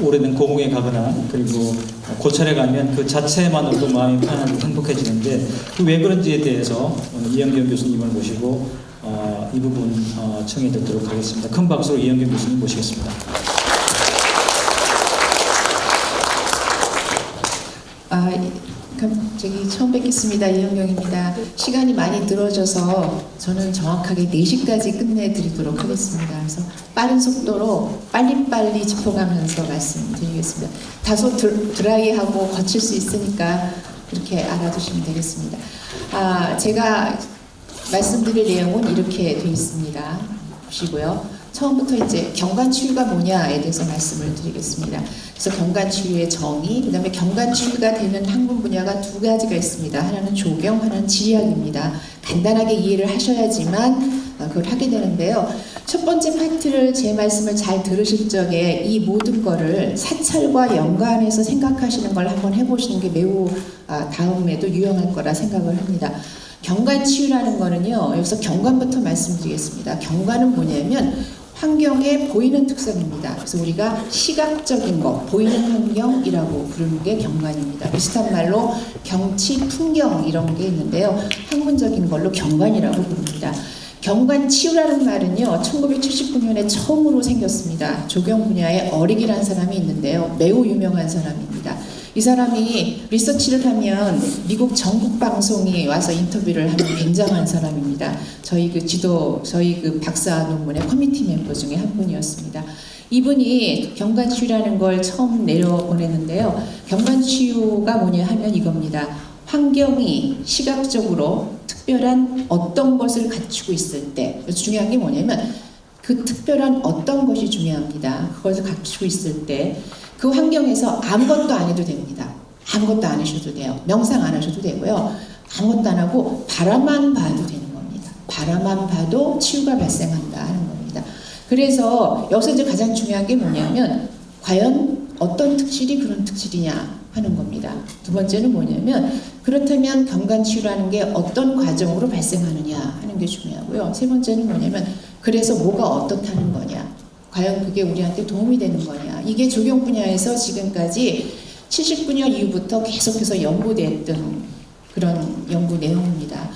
오래된 고궁에 가거나 그리고 고찰에 가면 그 자체만으로도 마음이 편안하고 행복해지는데 그 왜 그런지에 대해서 오늘 이영경 교수님을 모시고 이 부분 청해 듣도록 하겠습니다. 큰 박수로 이영경 교수님 모시겠습니다. 저기 처음 뵙겠습니다. 이영경입니다. 시간이 많이 늘어져서 저는 정확하게 4시까지 끝내드리도록 하겠습니다. 그래서 빠른 속도로 빨리빨리 짚어가면서 말씀드리겠습니다. 다소 드라이하고 거칠 수 있으니까 그렇게 알아두시면 되겠습니다. 제가 말씀드릴 내용은 이렇게 되어 있습니다. 보시고요. 처음부터 이제 경관치유가 뭐냐에 대해서 말씀을 드리겠습니다. 그래서 경관치유의 정의, 그 다음에 경관치유가 되는 학문 분야가 두 가지가 있습니다. 하나는 조경, 하나는 지리학입니다. 간단하게 이해를 하셔야지만 그걸 하게 되는데요. 첫 번째 파트를 제 말씀을 잘 들으실 적에 이 모든 거를 사찰과 연관해서 생각하시는 걸 한번 해보시는 게 매우 다음에도 유용할 거라 생각을 합니다. 경관치유라는 거는요, 여기서 경관부터 말씀드리겠습니다. 경관은 뭐냐면 환경에 보이는 특성입니다. 그래서 우리가 시각적인 것, 보이는 환경이라고 부르는 게 경관입니다. 비슷한 말로 경치, 풍경 이런 게 있는데요. 학문적인 걸로 경관이라고 부릅니다. 경관치유라는 말은요, 1979년에 처음으로 생겼습니다. 조경 분야에 어릭이라는 사람이 있는데요. 매우 유명한 사람입니다. 이 사람이 리서치를 하면 미국 전국 방송이 와서 인터뷰를 하는 굉장한 사람입니다. 저희 그 박사 논문의 커미티 멤버 중에 한 분이었습니다. 이분이 경관치유라는 걸 처음 내려보냈는데요. 경관치유가 뭐냐 하면 이겁니다. 환경이 시각적으로 특별한 어떤 것을 갖추고 있을 때, 그래서 중요한 게 뭐냐면 그 특별한 어떤 것이 중요합니다. 그것을 갖추고 있을 때 그 환경에서 아무것도 안 해도 됩니다. 아무것도 안 하셔도 돼요. 명상 안 하셔도 되고요. 아무것도 안 하고 바라만 봐도 되는 겁니다. 바라만 봐도 치유가 발생한다 하는 겁니다. 그래서 여기서 이제 가장 중요한 게 뭐냐면 과연 어떤 특질이 그런 특질이냐 하는 겁니다. 두 번째는 뭐냐면 그렇다면 경관치유라는 게 어떤 과정으로 발생하느냐 하는 게 중요하고요. 세 번째는 뭐냐면 그래서 뭐가 어떻다는 거냐, 과연 그게 우리한테 도움이 되는 거냐. 이게 조경 분야에서 지금까지 79년 이후부터 계속해서 연구됐던 그런 연구 내용입니다.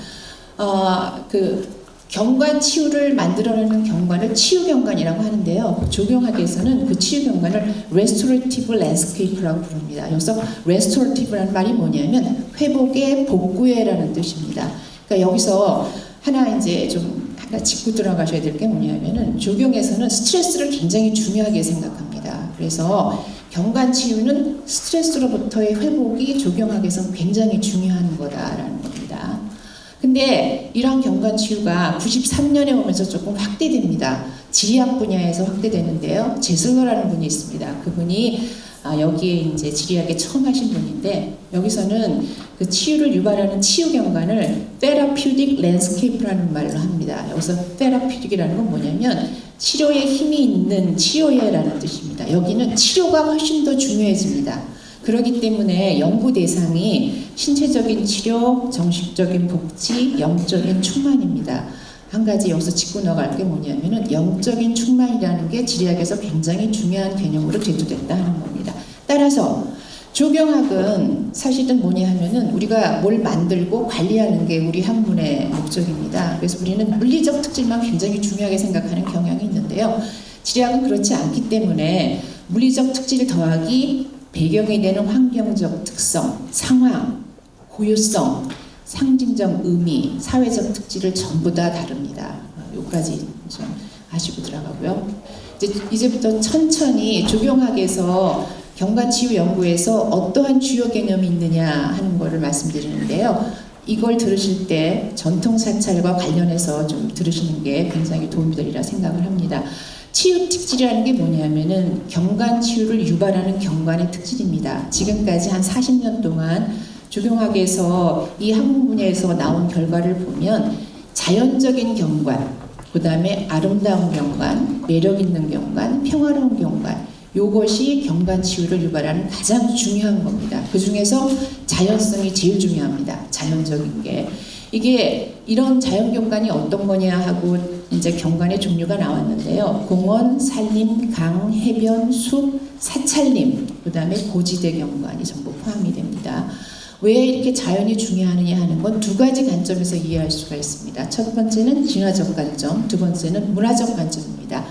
그 경관치유를 만들어내는 경관을 치유경관이라고 하는데요. 조경학에서는 그 치유경관을 Restorative Landscape라고 부릅니다. 여기서 Restorative라는 말이 뭐냐면 회복의 복구회라는 뜻입니다. 그러니까 여기서 하나 이제 좀 짚고 들어가셔야 될 게 뭐냐면은 조경에서는 스트레스를 굉장히 중요하게 생각합니다. 그래서 경관치유는 스트레스로부터의 회복이 조경학에서는 굉장히 중요한 거다라는 겁니다. 근데 이런 경관치유가 93년에 오면서 조금 확대됩니다. 지리학 분야에서 확대되는데요. 제슬러라는 분이 있습니다. 그분이 여기에 이제 지리학에 처음 하신 분인데 여기서는 그 치유를 유발하는 치유 경관을 therapeutic landscape라는 말로 합니다. 여기서 therapeutic이라는 건 뭐냐면 치료에 힘이 있는 치료예라는 뜻입니다. 여기는 치료가 훨씬 더 중요해집니다. 그렇기 때문에 연구 대상이 신체적인 치료, 정신적인 복지, 영적인 충만입니다. 한 가지 여기서 짚고 나갈 게 뭐냐면은 영적인 충만이라는 게 지리학에서 굉장히 중요한 개념으로 대두됐다 하는 겁니다. 따라서 조경학은 사실은 뭐냐 하면은 우리가 뭘 만들고 관리하는 게 우리 학문의 목적입니다. 그래서 우리는 물리적 특질만 굉장히 중요하게 생각하는 경향이 있는데요. 지리학은 그렇지 않기 때문에 물리적 특질을 더하기 배경이 되는 환경적 특성, 상황, 고유성, 상징적 의미, 사회적 특질을 전부 다 다릅니다. 여기까지 좀 아시고 들어가고요. 이제부터 천천히 조경학에서 경관치유 연구에서 어떠한 주요 개념이 있느냐 하는 것을 말씀드리는데요. 이걸 들으실 때 전통 사찰과 관련해서 좀 들으시는 게 굉장히 도움이 되리라 생각을 합니다. 치유 특질이라는 게 뭐냐면은 경관치유를 유발하는 경관의 특질입니다. 지금까지 한 40년 동안 조경학에서 이 학문 분야에서 나온 결과를 보면 자연적인 경관, 그 다음에 아름다운 경관, 매력 있는 경관, 평화로운 경관, 이것이 경관치유를 유발하는 가장 중요한 겁니다. 그 중에서 자연성이 제일 중요합니다. 자연적인 게. 이게 이런 자연경관이 어떤 거냐 하고 이제 경관의 종류가 나왔는데요. 공원, 산림, 강, 해변, 숲, 사찰림, 그 다음에 고지대 경관이 전부 포함이 됩니다. 왜 이렇게 자연이 중요하느냐 하는 건 두 가지 관점에서 이해할 수가 있습니다. 첫 번째는 진화적 관점, 두 번째는 문화적 관점입니다.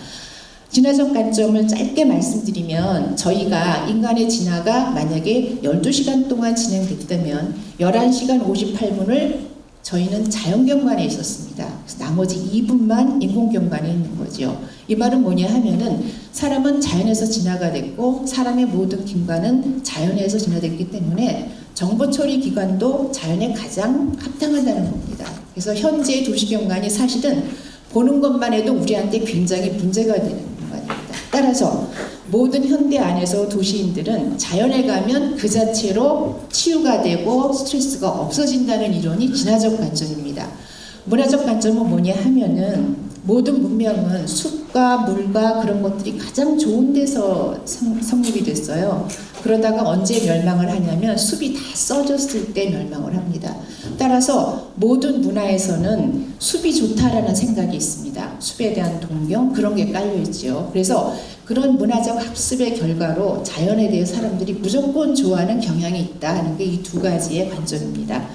진화적 관점을 짧게 말씀드리면 저희가 인간의 진화가 만약에 12시간 동안 진행됐다면 11시간 58분을 저희는 자연경관에 있었습니다. 그래서 나머지 2분만 인공경관에 있는 거죠. 이 말은 뭐냐 하면은 사람은 자연에서 진화가 됐고 사람의 모든 기관은 자연에서 진화됐기 때문에 정보 처리 기관도 자연에 가장 합당하다는 겁니다. 그래서 현재의 도시경관이 사실은 보는 것만 해도 우리한테 굉장히 문제가 되는 경관입니다. 따라서 모든 현대 안에서 도시인들은 자연에 가면 그 자체로 치유가 되고 스트레스가 없어진다는 이론이 진화적 관점입니다. 문화적 관점은 뭐냐 하면은 모든 문명은 숲과 물과 그런 것들이 가장 좋은 데서 성립이 됐어요. 그러다가 언제 멸망을 하냐면 숲이 다 써졌을 때 멸망을 합니다. 따라서 모든 문화에서는 숲이 좋다라는 생각이 있습니다. 숲에 대한 동경 그런 게 깔려 있죠. 그래서 그런 문화적 학습의 결과로 자연에 대해 사람들이 무조건 좋아하는 경향이 있다 하는 게 이 두 가지의 관점입니다.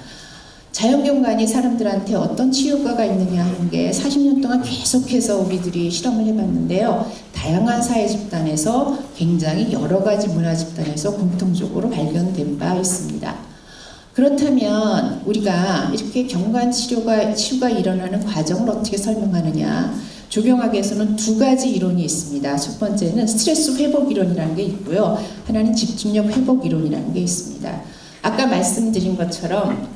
자연경관이 사람들한테 어떤 치유효과가 있느냐 하는 게 40년 동안 계속해서 우리들이 실험을 해봤는데요. 다양한 사회 집단에서 굉장히 여러 가지 문화 집단에서 공통적으로 발견된 바 있습니다. 그렇다면 우리가 이렇게 경관 치유가 일어나는 과정을 어떻게 설명하느냐? 조경학에서는 두 가지 이론이 있습니다. 첫 번째는 스트레스 회복 이론이라는 게 있고요. 하나는 집중력 회복 이론이라는 게 있습니다. 아까 말씀드린 것처럼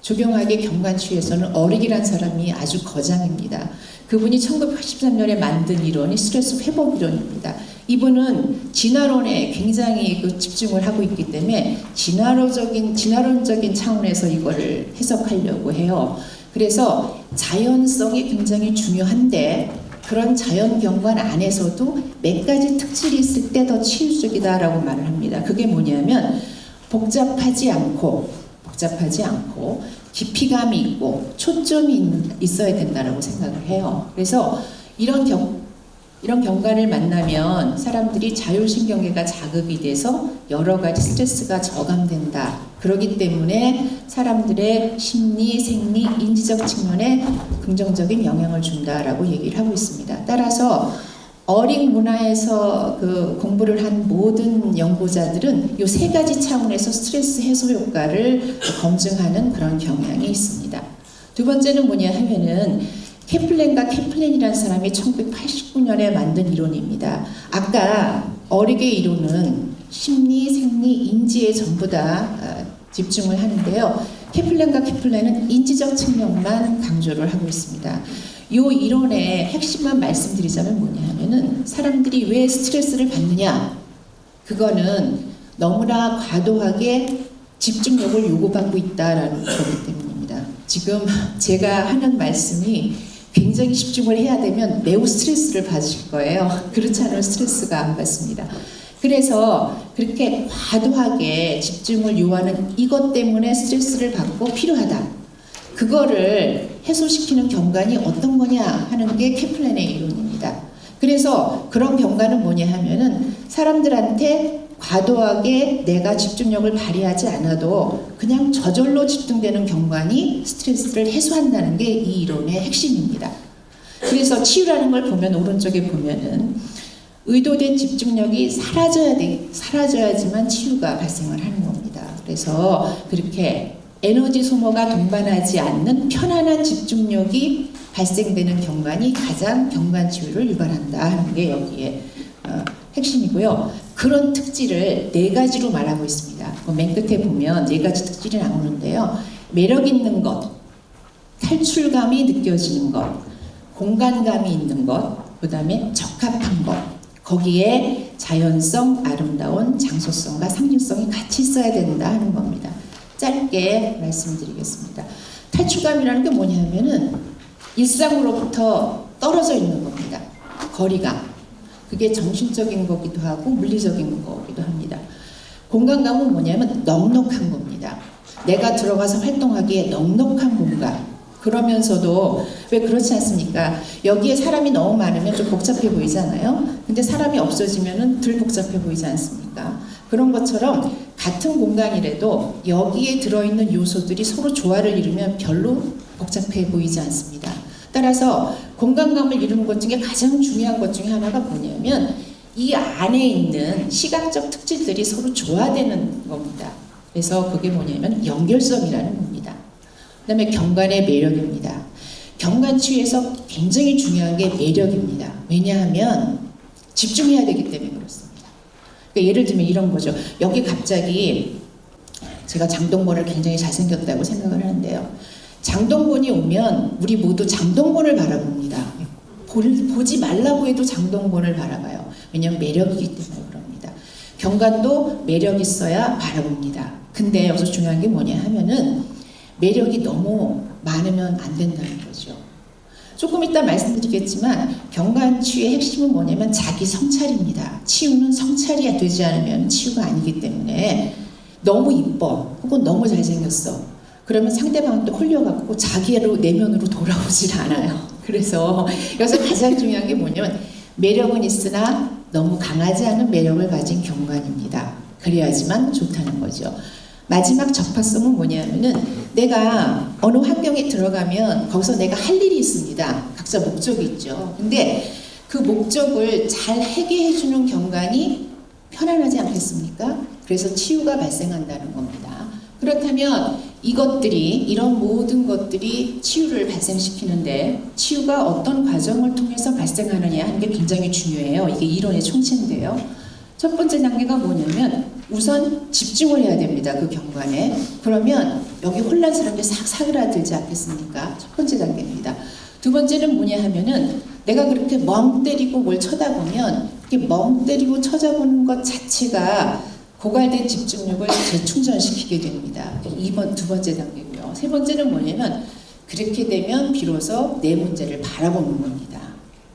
조경학의 경관치유에서는 어릭이라는 사람이 아주 거장입니다. 그분이 1983년에 만든 이론이 스트레스 회복 이론입니다. 이분은 진화론에 굉장히 집중을 하고 있기 때문에 진화론적인 차원에서 이거를 해석하려고 해요. 그래서 자연성이 굉장히 중요한데 그런 자연경관 안에서도 몇 가지 특질이 있을 때 더 치유적이다라고 말을 합니다. 그게 뭐냐면 복잡하지 않고 깊이감이 있고 초점이 있어야 된다라고 생각을 해요. 그래서 이런 경관을 만나면 사람들이 자율신경계가 자극이 돼서 여러 가지 스트레스가 저감된다. 그렇기 때문에 사람들의 심리, 생리, 인지적 측면에 긍정적인 영향을 준다라고 얘기를 하고 있습니다. 따라서 어릭 문화에서 공부를 한 모든 연구자들은 이 세 가지 차원에서 스트레스 해소 효과를 검증하는 그런 경향이 있습니다. 두 번째는 뭐냐 하면은 케플렌이라는 사람이 1989년에 만든 이론입니다. 아까 어릭의 이론은 심리, 생리, 인지에 전부 다 집중을 하는데요. 케플렌은 인지적 측면만 강조를 하고 있습니다. 이 이론의 핵심만 말씀드리자면 뭐냐 하면은 사람들이 왜 스트레스를 받느냐 그거는 너무나 과도하게 집중력을 요구받고 있다라는 거기 때문입니다. 지금 제가 하는 말씀이 굉장히 집중을 해야 되면 매우 스트레스를 받으실 거예요. 그렇지 않으면 스트레스가 안 받습니다. 그래서 그렇게 과도하게 집중을 요하는 이것 때문에 스트레스를 받고 필요하다. 그거를 해소시키는 경관이 어떤 거냐 하는 게 케플렌의 이론입니다. 그래서 그런 경관은 뭐냐 하면은 사람들한테 과도하게 내가 집중력을 발휘하지 않아도 그냥 저절로 집중되는 경관이 스트레스를 해소한다는 게 이 이론의 핵심입니다. 그래서 치유라는 걸 보면 오른쪽에 보면은 의도된 집중력이 사라져야지만 치유가 발생을 하는 겁니다. 그래서 그렇게 에너지 소모가 동반하지 않는 편안한 집중력이 발생되는 경관이 가장 경관 치유를 유발한다 하는 게 여기에 핵심이고요. 그런 특질을 네 가지로 말하고 있습니다. 맨 끝에 보면 네 가지 특질이 나오는데요. 매력 있는 것, 탈출감이 느껴지는 것, 공간감이 있는 것, 그 다음에 적합한 것, 거기에 자연성, 아름다운 장소성과 상징성이 같이 있어야 된다 하는 겁니다. 짧게 말씀드리겠습니다. 탈출감이라는 게 뭐냐면은 일상으로부터 떨어져 있는 겁니다. 거리감. 그게 정신적인 거기도 하고 물리적인 거기도 합니다. 공간감은 뭐냐면 넉넉한 겁니다. 내가 들어가서 활동하기에 넉넉한 공간. 그러면서도 왜 그렇지 않습니까? 여기에 사람이 너무 많으면 좀 복잡해 보이잖아요. 근데 사람이 없어지면은 덜 복잡해 보이지 않습니까? 그런 것처럼 같은 공간이라도 여기에 들어있는 요소들이 서로 조화를 이루면 별로 복잡해 보이지 않습니다. 따라서 공간감을 이루는 것 중에 가장 중요한 것 중에 하나가 뭐냐면 이 안에 있는 시각적 특질들이 서로 조화되는 겁니다. 그래서 그게 뭐냐면 연결성이라는 겁니다. 그 다음에 경관의 매력입니다. 경관치유에서 굉장히 중요한 게 매력입니다. 왜냐하면 집중해야 되기 때문에 그렇습니다. 그러니까 예를 들면 이런 거죠. 여기 갑자기 제가 장동건을 굉장히 잘생겼다고 생각을 하는데요. 장동건이 오면 우리 모두 장동건을 바라봅니다. 보지 말라고 해도 장동건을 바라봐요. 왜냐하면 매력이기 때문에 그럽니다. 경관도 매력 있어야 바라봅니다. 근데 여기서 중요한 게 뭐냐 하면은 매력이 너무 많으면 안 된다는 거죠. 조금 이따 말씀드리겠지만 경관치유의 핵심은 뭐냐면 자기 성찰입니다. 치유는 성찰이 되지 않으면 치유가 아니기 때문에 너무 이뻐 혹은 너무 잘생겼어. 그러면 상대방은 또 홀려갖고 자기로 내면으로 돌아오질 않아요. 그래서 여기서 가장 중요한 게 뭐냐면 매력은 있으나 너무 강하지 않은 매력을 가진 경관입니다. 그래야지만 좋다는 거죠. 마지막 적합성은 뭐냐면은 내가 어느 환경에 들어가면 거기서 내가 할 일이 있습니다. 각자 목적이 있죠. 근데 그 목적을 잘 해결해주는 경관이 편안하지 않겠습니까? 그래서 치유가 발생한다는 겁니다. 그렇다면 이런 모든 것들이 치유를 발생시키는데 치유가 어떤 과정을 통해서 발생하느냐 하는 게 굉장히 중요해요. 이게 이론의 총체인데요. 첫 번째 단계가 뭐냐면 우선 집중을 해야 됩니다. 그 경관에. 그러면 여기 혼란스러운 게 싹 사그라들지 않겠습니까? 첫 번째 단계입니다. 두 번째는 뭐냐 하면은 내가 그렇게 멍 때리고 뭘 쳐다보면 이렇게 멍 때리고 쳐다보는 것 자체가 고갈된 집중력을 재충전시키게 됩니다. 두 번째 단계고요. 세 번째는 뭐냐면 그렇게 되면 비로소 내 문제를 바라보는 겁니다.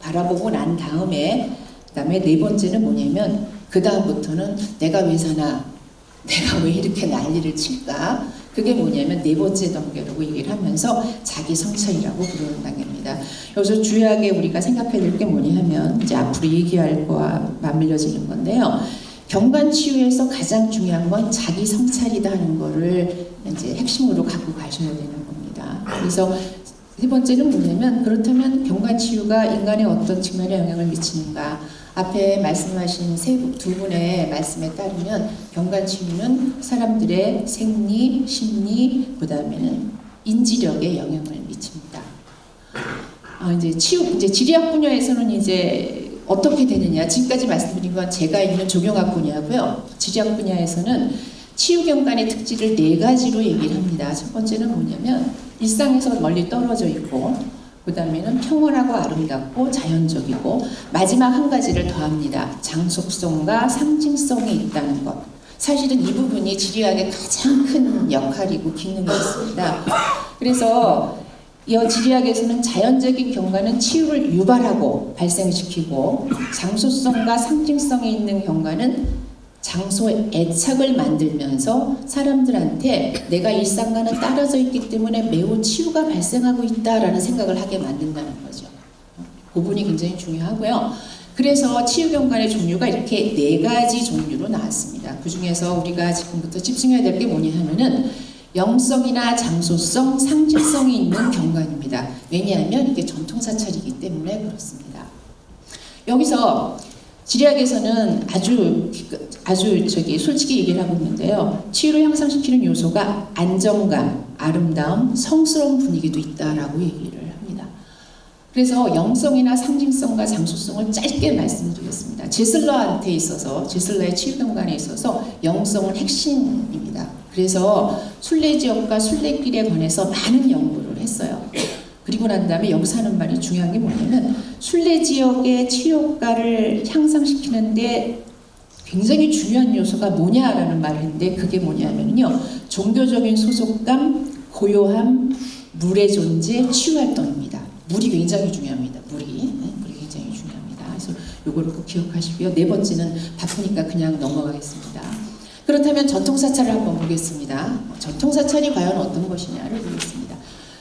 바라보고 난 다음에 그다음에 네 번째는 뭐냐면 그 다음부터는 내가 왜 사나? 내가 왜 이렇게 난리를 칠까? 그게 뭐냐면 네 번째 단계라고 얘기를 하면서 자기 성찰이라고 부르는 단계입니다. 여기서 주요하게 우리가 생각해야 될 게 뭐냐 하면 이제 앞으로 얘기할 거와 맞물려지는 건데요. 경관치유에서 가장 중요한 건 자기 성찰이다 하는 거를 이제 핵심으로 갖고 가셔야 되는 겁니다. 그래서 세 번째는 뭐냐면 그렇다면 경관치유가 인간의 어떤 측면에 영향을 미치는가? 앞에 말씀하신 두 분의 말씀에 따르면 경관치유는 사람들의 생리, 심리, 그 다음에는 인지력에 영향을 미칩니다. 이제 지리학 분야에서는 이제 어떻게 되느냐? 지금까지 말씀드린 건 제가 있는 조경학 분야고요. 지리학 분야에서는 치유 경관의 특질을 네 가지로 얘기를 합니다. 첫 번째는 뭐냐면 일상에서 멀리 떨어져 있고 그 다음에는 평온하고 아름답고 자연적이고 마지막 한 가지를 더합니다. 장속성과 상징성이 있다는 것. 사실은 이 부분이 지리학의 가장 큰 역할이고 기능이 있습니다. 그래서 이 지리학에서는 자연적인 경관은 치유를 유발하고 발생시키고 장소성과 상징성이 있는 경관은 장소의 애착을 만들면서 사람들한테 내가 일상과는 떨어져 있기 때문에 매우 치유가 발생하고 있다라는 생각을 하게 만든다는 거죠. 그 부분이 굉장히 중요하고요. 그래서 치유 경관의 종류가 이렇게 네 가지 종류로 나왔습니다. 그 중에서 우리가 지금부터 집중해야 될 게 뭐냐 하면은 영성이나 장소성, 상징성이 있는 경관입니다. 왜냐하면 이게 전통사찰이기 때문에 그렇습니다. 여기서 지리학에서는 아주 솔직히 얘기를 하고 있는데요. 치유를 향상시키는 요소가 안정감, 아름다움, 성스러운 분위기도 있다라고 얘기를 합니다. 그래서 영성이나 상징성과 장소성을 짧게 말씀드리겠습니다. 제슬러한테 있어서, 제슬러의 치유 경관에 있어서 영성은 핵심입니다. 그래서 순례지역과 순례길에 관해서 많은 연구를 했어요. 그리고 난 다음에 여기서 하는 말이 중요한 게 뭐냐면 순례지역의 치유 효과를 향상시키는데 굉장히 중요한 요소가 뭐냐라는 말을 했는데 그게 뭐냐면요. 종교적인 소속감, 고요함, 물의 존재, 치유활동입니다. 물이 굉장히 중요합니다. 물이 굉장히 중요합니다. 그래서 요거를 꼭 기억하시고요. 네 번째는 바쁘니까 그냥 넘어가겠습니다. 그렇다면 전통사찰을 한번 보겠습니다. 전통사찰이 과연 어떤 것이냐를 보겠습니다.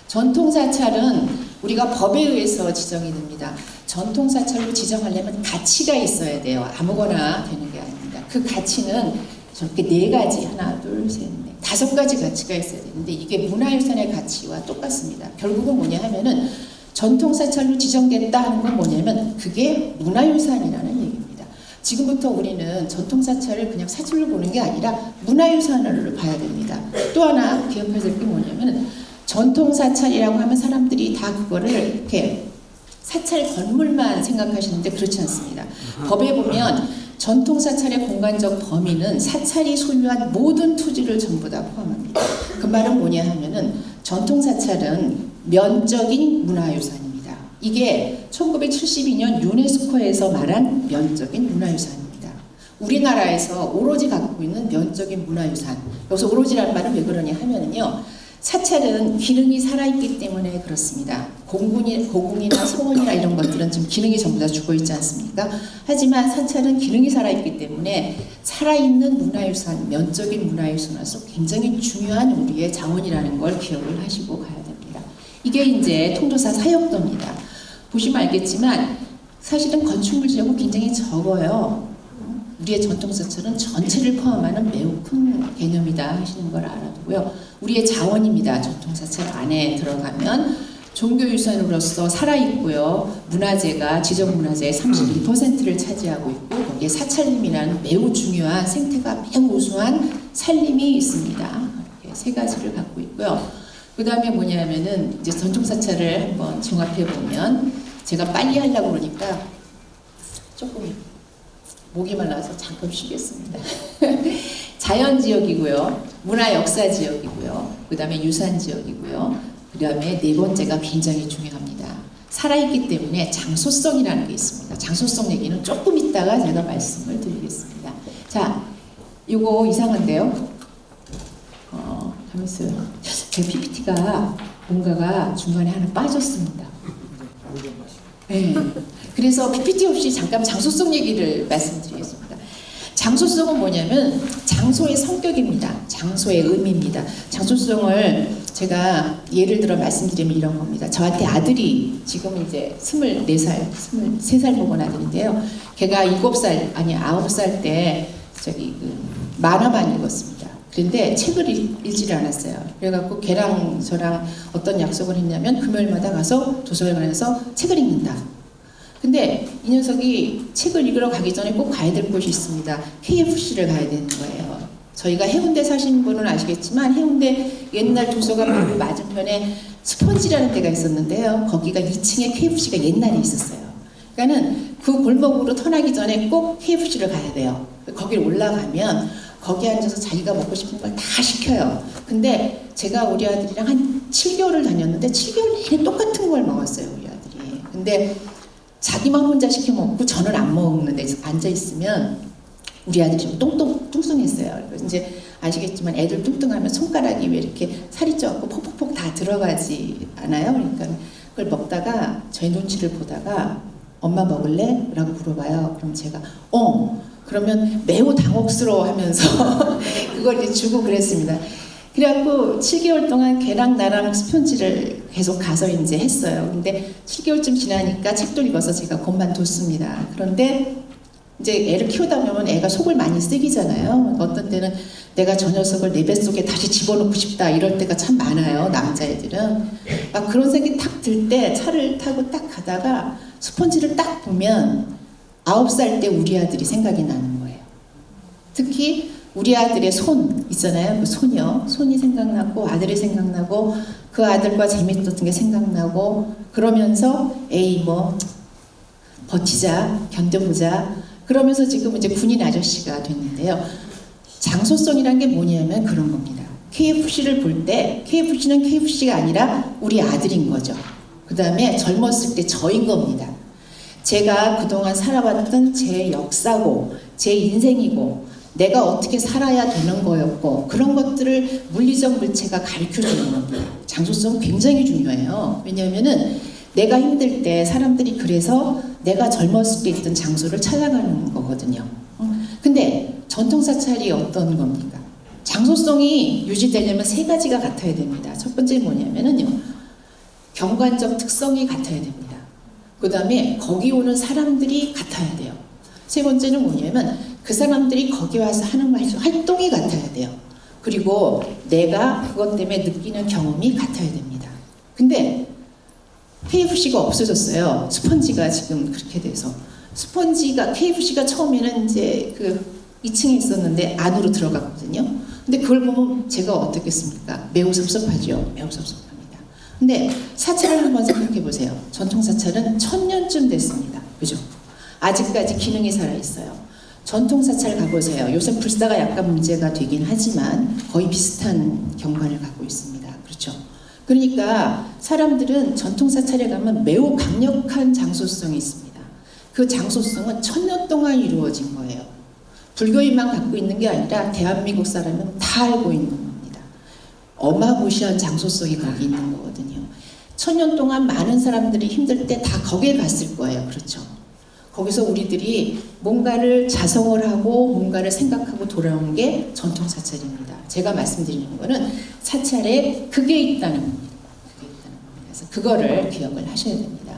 전통사찰은 우리가 법에 의해서 지정이 됩니다. 전통사찰로 지정하려면 가치가 있어야 돼요. 아무거나 되는 게 아닙니다. 그 가치는 저렇게 4가지, 하나, 둘, 셋, 넷, 5가지 가치가 있어야 되는데 이게 문화유산의 가치와 똑같습니다. 결국은 뭐냐 하면은 전통사찰로 지정됐다 하는 건 뭐냐면 그게 문화유산이라는 얘기입니다. 지금부터 우리는 전통사찰을 그냥 사실로 보는 게 아니라 문화유산으로 봐야 됩니다. 또 하나 기억해야 될 게 뭐냐면 전통사찰이라고 하면 사람들이 다 그거를 이렇게 사찰 건물만 생각하시는데 그렇지 않습니다. 법에 보면 전통사찰의 공간적 범위는 사찰이 소유한 모든 토지를 전부 다 포함합니다. 그 말은 뭐냐 하면은 전통사찰은 면적인 문화유산입니다. 이게 1972년 유네스코에서 말한 면적인 문화유산입니다. 우리나라에서 오로지 갖고 있는 면적인 문화유산. 여기서 오로지라는 말은 왜 그러냐 하면은요. 사찰은 기능이 살아있기 때문에 그렇습니다. 고궁이나 소원이나 이런 것들은 지금 기능이 전부 다 죽어있지 않습니까? 하지만 사찰은 기능이 살아있기 때문에 살아있는 문화유산, 면적인 문화유산으로서 굉장히 중요한 우리의 자원이라는 걸 기억을 하시고 가야 됩니다. 이게 이제 통도사 사역도입니다. 보시면 알겠지만 사실은 건축물 지역은 굉장히 적어요. 우리의 전통사찰은 전체를 포함하는 매우 큰 개념이다 하시는 걸 알아두고요. 우리의 자원입니다. 전통사찰 안에 들어가면 종교유산으로서 살아있고요. 문화재가 지정문화재의 31%를 차지하고 있고 거기에 사찰림이라는 매우 중요한 생태가 매우 우수한 살림이 있습니다. 이렇게 3가지를 갖고 있고요. 그 다음에 뭐냐면은 이제 전통사찰을 한번 종합해 보면 제가 빨리 하려고 그러니까 조금 목이 말라서 잠깐 쉬겠습니다. 자연지역이고요. 문화역사지역이고요. 그 다음에 유산지역이고요. 그 다음에 4번째가 굉장히 중요합니다. 살아있기 때문에 장소성이라는 게 있습니다. 장소성 얘기는 조금 이따가 제가 말씀을 드리겠습니다. 자, 이거 이상한데요. 가만있어요. 제 PPT가 뭔가가 중간에 하나 빠졌습니다. 네. 그래서 PPT 없이 잠깐 장소성 얘기를 말씀드리겠습니다. 장소성은 뭐냐면 장소의 성격입니다. 장소의 의미입니다. 장소성을 제가 예를 들어 말씀드리면 이런 겁니다. 저한테 아들이 지금 이제 24살, 23살 먹은 아들인데요. 걔가 7살, 아니 9살 때 저기 만화만 읽었습니다. 그런데 책을 읽지를 않았어요. 그래갖고 걔랑 저랑 어떤 약속을 했냐면 금요일마다 가서 도서관에서 책을 읽는다. 근데 이 녀석이 책을 읽으러 가기 전에 꼭 가야 될 곳이 있습니다. KFC를 가야 되는 거예요. 저희가 해운대 사시는 분은 아시겠지만 해운대 옛날 도서관 바로 맞은편에 스펀지라는 데가 있었는데요. 거기가 2층에 KFC가 옛날에 있었어요. 그러니까는 그 골목으로 터나기 전에 꼭 KFC를 가야 돼요. 거길 올라가면 거기 앉아서 자기가 먹고 싶은 걸 다 시켜요. 근데 제가 우리 아들이랑 한 7개월을 다녔는데 7개월 내내 똑같은 걸 먹었어요, 우리 아들이. 근데 자기만 혼자 시켜 먹고 저는 안 먹는데 앉아있으면 우리 아들이 좀 뚱뚱했어요. 그래서 이제 아시겠지만 애들 뚱뚱하면 손가락이 왜 이렇게 살이 쪄갖고 퍽퍽퍽 다 들어가지 않아요? 그러니까 그걸 먹다가 저희 눈치를 보다가 엄마 먹을래? 라고 물어봐요. 그럼 제가 그러면 매우 당혹스러워 하면서 그걸 이제 주고 그랬습니다. 그래갖고 7개월 동안 걔랑 나랑 스폰지를 계속 가서 이제 했어요. 근데 7개월쯤 지나니까 책도 읽어서 제가 그만뒀습니다. 그런데 이제 애를 키우다 보면 애가 속을 많이 쓰기잖아요. 어떤 때는 내가 저 녀석을 내 뱃속에 다시 집어넣고 싶다 이럴 때가 참 많아요. 남자애들은. 막 그런 생각이 탁 들 때 차를 타고 딱 가다가 스폰지를 딱 보면 9살 때 우리 아들이 생각이 나는 거예요. 특히 우리 아들의 손 있잖아요. 그 손이요. 손이 생각나고 아들이 생각나고 그 아들과 재밌었던 게 생각나고 그러면서 에이 뭐 버티자 견뎌보자 그러면서 지금 이제 군인 아저씨가 됐는데요. 장소성이란 게 뭐냐면 그런 겁니다. KFC를 볼 때 KFC는 KFC가 아니라 우리 아들인 거죠. 그 다음에 젊었을 때 저인 겁니다. 제가 그동안 살아왔던 제 역사고 제 인생이고 내가 어떻게 살아야 되는 거였고 그런 것들을 물리적 물체가 가르쳐주는 겁니다. 장소성 굉장히 중요해요. 왜냐하면은 내가 힘들 때 사람들이 그래서 내가 젊었을 때 있던 장소를 찾아가는 거거든요. 근데 전통사찰이 어떤 겁니까? 장소성이 유지되려면 3가지가 같아야 됩니다. 첫 번째 뭐냐면은요. 경관적 특성이 같아야 됩니다. 그 다음에 거기 오는 사람들이 같아야 돼요. 세 번째는 뭐냐면 그 사람들이 거기 와서 하는 활동이 같아야 돼요. 그리고 내가 그것 때문에 느끼는 경험이 같아야 됩니다. 근데 KFC가 없어졌어요. 스펀지가 지금 그렇게 돼서. KFC가 처음에는 이제 그 2층에 있었는데 안으로 들어갔거든요. 근데 그걸 보면 제가 어떻겠습니까? 매우 섭섭하죠. 매우 섭섭합니다. 근데 사찰을 한번 생각해 보세요. 전통 사찰은 1000년쯤 됐습니다. 그죠? 아직까지 기능이 살아있어요. 전통 사찰 가보세요. 요새 불사가 약간 문제가 되긴 하지만 거의 비슷한 경관을 갖고 있습니다. 그렇죠? 그러니까 사람들은 전통 사찰에 가면 매우 강력한 장소성이 있습니다. 그 장소성은 1000년 동안 이루어진 거예요. 불교인만 갖고 있는 게 아니라 대한민국 사람은 다 알고 있는 겁니다. 어마무시한 장소성이 거기 있는 거거든요. 1000년 동안 많은 사람들이 힘들 때 다 거기에 갔을 거예요. 그렇죠? 거기서 우리들이 뭔가를 자성을 하고 뭔가를 생각하고 돌아온 게 전통 사찰입니다. 제가 말씀드리는 거는 사찰에 그게 있다는 겁니다. 그래서 그거를 기억을 하셔야 됩니다.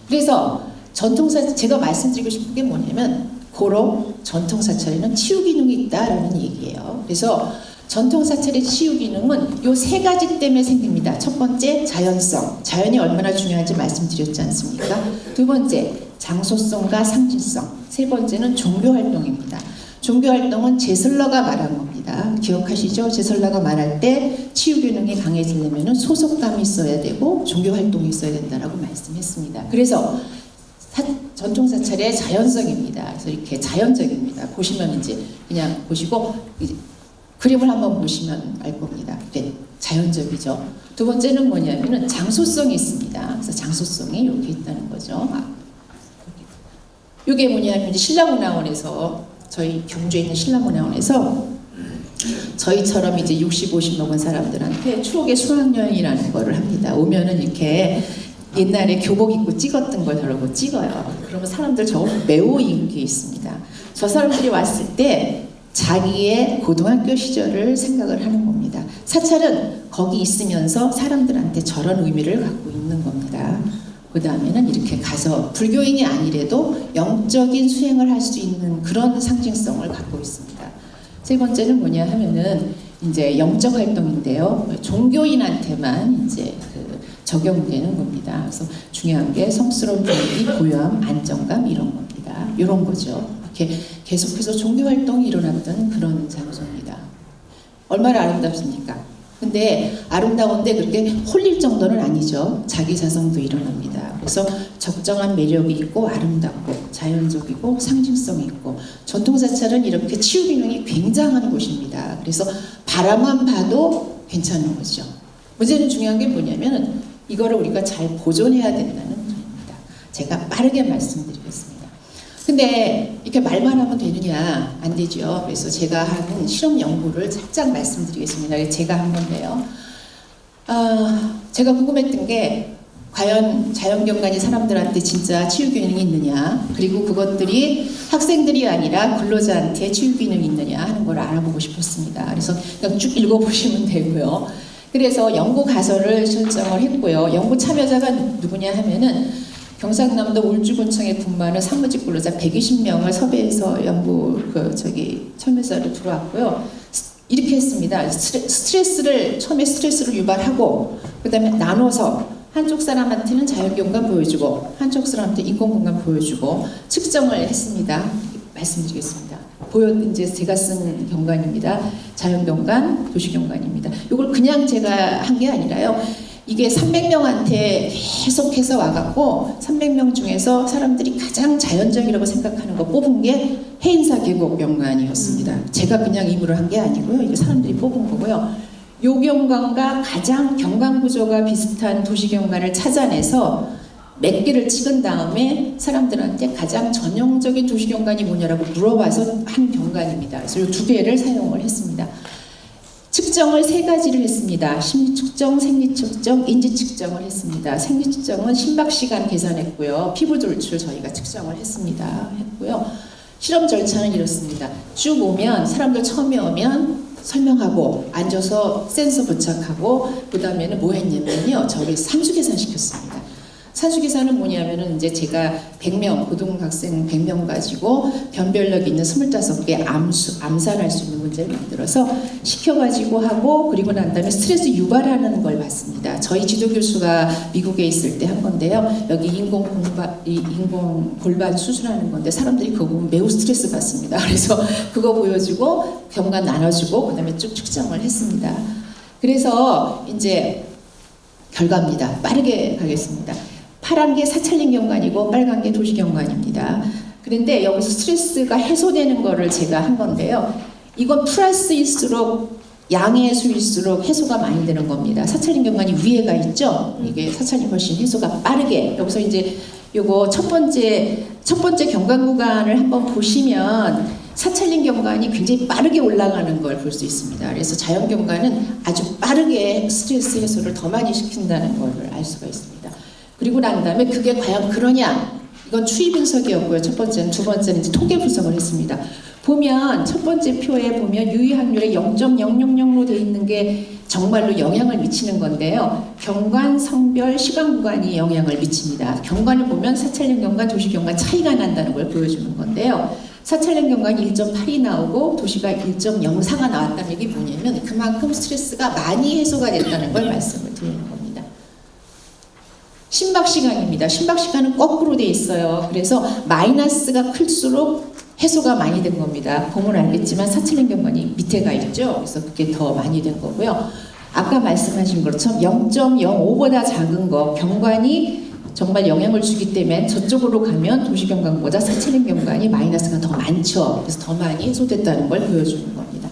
그래서 전통 사찰, 제가 말씀드리고 싶은 게 뭐냐면 고로 전통 사찰에는 치유 기능이 있다라는 얘기예요. 그래서 전통 사찰의 치유 기능은 요 세 가지 때문에 생깁니다. 첫 번째, 자연성. 자연이 얼마나 중요한지 말씀드렸지 않습니까? 두 번째, 장소성과 상징성. 세 번째는 종교 활동입니다. 종교 활동은 제설러가 말한 겁니다. 기억하시죠? 제설러가 말할 때 치유 기능이 강해지려면 소속감이 있어야 되고 종교 활동이 있어야 된다라고 말씀했습니다. 그래서 전통 사찰의 자연성입니다. 그래서 이렇게 자연적입니다. 보시면 이제 그냥 보시고 이제 그림을 한번 보시면 알 겁니다. 네, 자연적이죠. 두 번째는 뭐냐면은 장소성이 있습니다. 그래서 장소성이 이렇게 있다는 거죠. 이게 뭐냐면 신라문화원에서 저희 경주에 있는 신라문화원에서 저희처럼 이제 60, 50 먹은 사람들한테 추억의 수학여행이라는 거를 합니다. 오면은 이렇게 옛날에 교복 입고 찍었던 걸 저러고 찍어요. 그러면 사람들 저 매우 인기 있습니다. 저 사람들이 왔을 때 자기의 고등학교 시절을 생각을 하는 겁니다. 사찰은 거기 있으면서 사람들한테 저런 의미를 갖고 있는 겁니다. 그 다음에는 이렇게 가서 불교인이 아니래도 영적인 수행을 할 수 있는 그런 상징성을 갖고 있습니다. 세 번째는 뭐냐 하면은 이제 영적 활동인데요. 종교인한테만 이제 적용되는 겁니다. 그래서 중요한 게 성스러운 분위기, 고요함, 안정감 이런 겁니다. 이런 거죠. 이렇게 계속해서 종교 활동이 일어났던 그런 장소입니다. 얼마나 아름답습니까? 근데 아름다운데 그렇게 홀릴 정도는 아니죠. 자기 자성도 일어납니다. 그래서 적정한 매력이 있고 아름답고 자연적이고 상징성이 있고 전통 사찰은 이렇게 치유 기능이 굉장한 곳입니다. 그래서 바라만 봐도 괜찮은 거죠. 문제는 중요한 게 뭐냐면 이거를 우리가 잘 보존해야 된다는 점입니다. 제가 빠르게 말씀드리겠습니다. 근데 이렇게 말만 하면 되느냐? 안 되죠. 그래서 제가 하는 실험 연구를 살짝 말씀드리겠습니다. 제가 한 건데요. 제가 궁금했던 게 과연 자연경관이 사람들한테 진짜 치유 기능이 있느냐, 그리고 그것들이 학생들이 아니라 근로자한테 치유 기능이 있느냐 하는 걸 알아보고 싶었습니다. 그래서 그냥 쭉 읽어보시면 되고요. 그래서 연구 가설을 설정을 했고요. 연구 참여자가 누구냐 하면은 경상남도 울주군청에 근무하는 사무직 근로자 120명을 섭외해서 연구 참여자로 들어왔고요. 이렇게 했습니다. 처음에 스트레스를 유발하고 그다음에 나눠서 한쪽 사람한테는 자연경관 보여주고 한쪽 사람한테 인공공간 보여주고 측정을 했습니다. 말씀드리겠습니다. 이제 제가 쓴 경관입니다. 자연경관, 도시경관입니다. 이걸 그냥 제가 한 게 아니라요. 이게 300명한테 계속해서 와갖고 300명 중에서 사람들이 가장 자연적이라고 생각하는 거 뽑은 게 해인사 계곡 경관이었습니다. 제가 그냥 임의로 한 게 아니고요. 이게 사람들이 뽑은 거고요. 요 경관과 가장 경관 구조가 비슷한 도시경관을 찾아내서 몇 개를 찍은 다음에 사람들한테 가장 전형적인 도시경관이 뭐냐라고 물어봐서 한 경관입니다. 그래서 이 두 개를 사용을 했습니다. 측정을 세 가지를 했습니다. 심리 측정, 생리 측정, 인지 측정을 했습니다. 생리 측정은 심박 시간 계산했고요. 피부 돌출 저희가 측정을 했고요. 실험 절차는 이렇습니다. 쭉 오면 사람들 처음에 오면 설명하고 앉아서 센서 부착하고 그다음에는 뭐 했냐면요. 저기 산수 계산 시켰습니다. 산수 계산은 뭐냐면은 이제 제가 100명 고등학생 100명 가지고 변별력 있는 25개 암산할 수 있는 문제를 만들어서 시켜가지고 하고 그리고 난 다음에 스트레스 유발하는 걸 봤습니다. 저희 지도 교수가 미국에 있을 때 한 건데요. 여기 인공 골반 수술하는 건데 사람들이 그거 보면 매우 스트레스 받습니다. 그래서 그거 보여주고 병간 나눠주고 그다음에 쭉 측정을 했습니다. 그래서 이제 결과입니다. 빠르게 가겠습니다. 파란 게 사찰린 경관이고 빨간 게 도시 경관입니다. 그런데 여기서 스트레스가 해소되는 거를 제가 한 건데요. 이건 플러스일수록 양의 수일수록 해소가 많이 되는 겁니다. 사찰린 경관이 위에가 있죠. 이게 사찰린 훨씬 해소가 빠르게. 여기서 이제 요거 첫 번째 경관 구간을 한번 보시면 사찰린 경관이 굉장히 빠르게 올라가는 걸 볼 수 있습니다. 그래서 자연 경관은 아주 빠르게 스트레스 해소를 더 많이 시킨다는 걸 알 수가 있습니다. 그리고 난 다음에 그게 과연 그러냐? 이건 추이 분석이었고요. 첫 번째는. 두 번째는 이제 통계 분석을 했습니다. 보면 첫 번째 표에 보면 유의 확률이 0.000로 돼 있는 게 정말로 영향을 미치는 건데요. 경관, 성별, 시간 구간이 영향을 미칩니다. 경관을 보면 사찰령 경관, 도시 경관 차이가 난다는 걸 보여주는 건데요. 사찰령 경관이 1.8이 나오고 도시가 1.04가 나왔다는 얘기 뭐냐면 그만큼 스트레스가 많이 해소가 됐다는 걸 말씀을 드리는 겁니다. 심박 시간입니다. 심박 시간은 거꾸로 돼 있어요. 그래서 마이너스가 클수록 해소가 많이 된 겁니다. 보면 알겠지만 사찰린 경관이 밑에 가 있죠. 그래서 그게 더 많이 된 거고요. 아까 말씀하신 것처럼 0.05보다 작은 거 경관이 정말 영향을 주기 때문에 저쪽으로 가면 도시 경관보다 사찰린 경관이 마이너스가 더 많죠. 그래서 더 많이 해소됐다는 걸 보여주는 겁니다.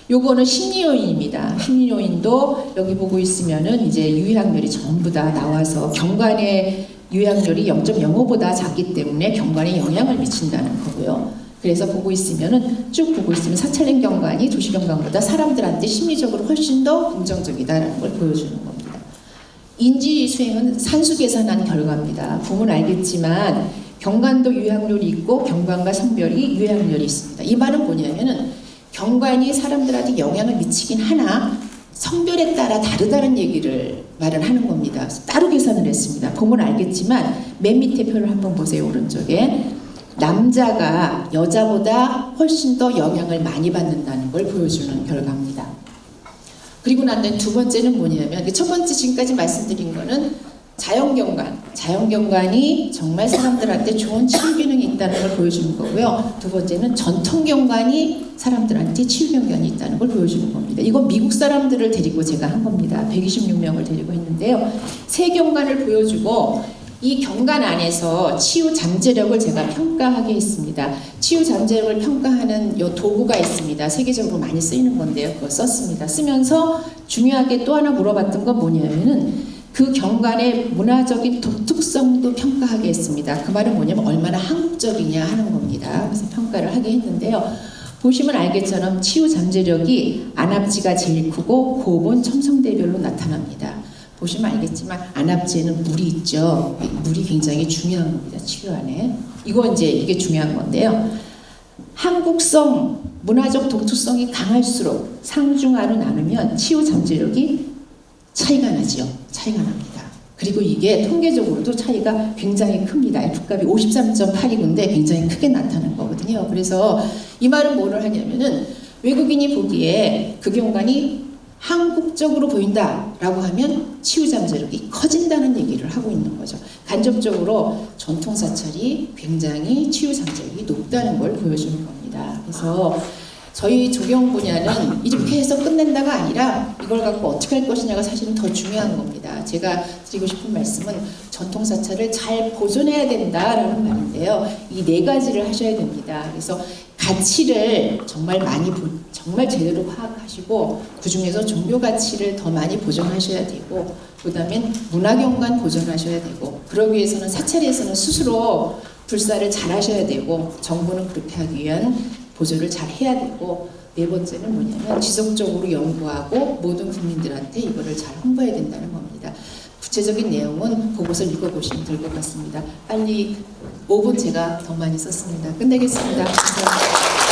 요거는 심리 요인입니다. 심리 요인도 여기 보고 있으면은 이제 유의 확률이 전부 다 나와서 경관의 유의 확률이 0.05보다 작기 때문에 경관에 영향을 미친다는 거고요. 그래서 보고 있으면은 쭉 보고 있으면 사찰린 경관이 도시 경관보다 사람들한테 심리적으로 훨씬 더 긍정적이다라는 걸 보여주는 겁니다. 인지 수행은 산수 계산한 결과입니다. 보면 알겠지만 경관도 유의 확률이 있고 경관과 성별이 유의 확률이 있습니다. 이 말은 뭐냐면은 경관이 사람들한테 영향을 미치긴 하나 성별에 따라 다르다는 얘기를 말을 하는 겁니다. 따로 계산을 했습니다. 보면 알겠지만 맨 밑에 표를 한번 보세요. 오른쪽에 남자가 여자보다 훨씬 더 영향을 많이 받는다는 걸 보여주는 결과입니다. 그리고 난 다음에 두 번째는 뭐냐면 첫 번째 지금까지 말씀드린 거는 자연경관이 정말 사람들한테 좋은 치유 기능이 있다는 걸 보여주는 거고요. 두 번째는 전통경관이 사람들한테 치유 경관이 있다는 걸 보여주는 겁니다. 이건 미국 사람들을 데리고 제가 한 겁니다. 126명을 데리고 했는데요. 세 경관을 보여주고 이 경관 안에서 치유 잠재력을 제가 평가하게 했습니다. 치유 잠재력을 평가하는 요 도구가 있습니다. 세계적으로 많이 쓰이는 건데요. 그거 썼습니다. 쓰면서 중요하게 또 하나 물어봤던 건 뭐냐면은 그 경관의 문화적인 독특성도 평가하게 했습니다. 그 말은 뭐냐면 얼마나 한국적이냐 하는 겁니다. 그래서 평가를 하게 했는데요. 보시면 알겠처럼 치유 잠재력이 안압지가 제일 크고 고온 첨성대별로 나타납니다. 보시면 알겠지만 안압지에는 물이 있죠. 물이 굉장히 중요한 겁니다. 치유 안에. 이게 중요한 건데요. 한국성, 문화적 독특성이 강할수록 상중하로 나누면 치유 잠재력이 차이가 나죠. 차이가 납니다. 그리고 이게 통계적으로도 차이가 굉장히 큽니다. F값이 53.8이건데 굉장히 크게 나타나는 거거든요. 그래서 이 말은 뭐를 하냐면은 외국인이 보기에 그 경관이 한국적으로 보인다라고 하면 치유 잠재력이 커진다는 얘기를 하고 있는 거죠. 간접적으로 전통 사찰이 굉장히 치유 잠재력이 높다는 걸 보여주는 겁니다. 그래서 저희 조경 분야는 이렇게 해서 끝낸다가 아니라 이걸 갖고 어떻게 할 것이냐가 사실은 더 중요한 겁니다. 제가 드리고 싶은 말씀은 전통 사찰을 잘 보존해야 된다라는 말인데요. 이 네 가지를 하셔야 됩니다. 그래서 가치를 정말 제대로 파악하시고 그 중에서 종교 가치를 더 많이 보존하셔야 되고 그다음엔 문화경관 보존하셔야 되고 그러기 위해서는 사찰에서는 스스로 불사를 잘 하셔야 되고 정부는 그렇게 하기 위한 보조를 잘 해야 되고 네 번째는 뭐냐면 지속적으로 연구하고 모든 국민들한테 이거를 잘 홍보해야 된다는 겁니다. 구체적인 내용은 그것을 읽어보시면 될 것 같습니다. 빨리 5분 제가 더 많이 썼습니다. 끝내겠습니다. 감사합니다.